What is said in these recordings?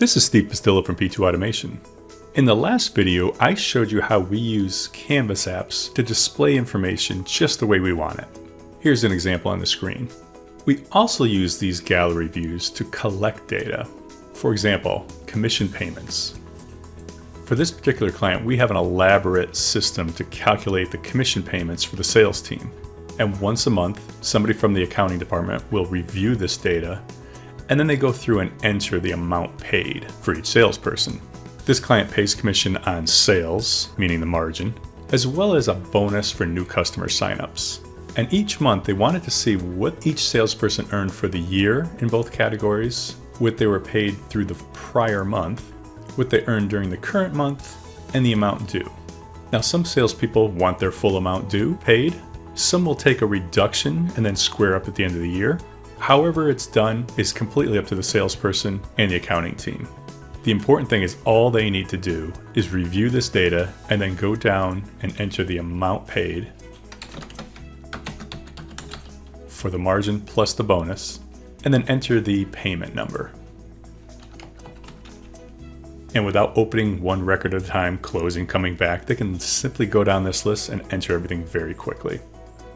This is Steve Pastillo from P2 Automation. In the last video, I showed you how we use Canvas apps to display information just the way we want it. Here's an example on the screen. We also use these gallery views to collect data. For example, commission payments. For this particular client, we have an elaborate system to calculate the commission payments for the sales team. And once a month, somebody from the accounting department will review this data, and then they go through and enter the amount paid for each salesperson. This client pays commission on sales, meaning the margin, as well as a bonus for new customer signups. And each month they wanted to see what each salesperson earned for the year in both categories, what they were paid through the prior month, what they earned during the current month, and the amount due. Now, some salespeople want their full amount due paid. Some will take a reduction and then square up at the end of the year. However it's done is completely up to the salesperson and the accounting team. The important thing is all they need to do is review this data and then go down and enter the amount paid for the margin plus the bonus, and then enter the payment number. And without opening one record at a time, closing, coming back, they can simply go down this list and enter everything very quickly.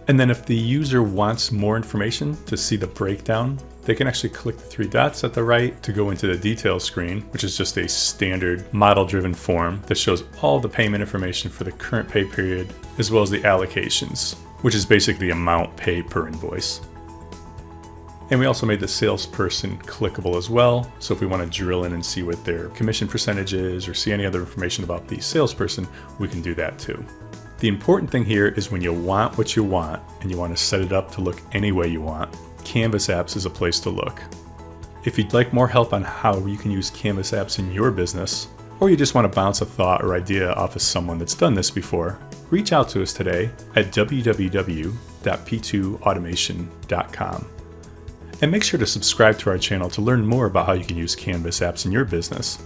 And then if the user wants more information to see the breakdown, they can actually click the three dots at the right to go into the details screen, which is just a standard model-driven form that shows all the payment information for the current pay period, as well as the allocations, which is basically the amount paid per invoice. And we also made the salesperson clickable as well. So if we want to drill in and see what their commission percentage is or see any other information about the salesperson, we can do that too. The important thing here is when you want what you want and you want to set it up to look any way you want, Canvas apps is a place to look. If you'd like more help on how you can use Canvas apps in your business, or you just want to bounce a thought or idea off of someone that's done this before, reach out to us today at www.p2automation.com. And make sure to subscribe to our channel to learn more about how you can use Canvas apps in your business.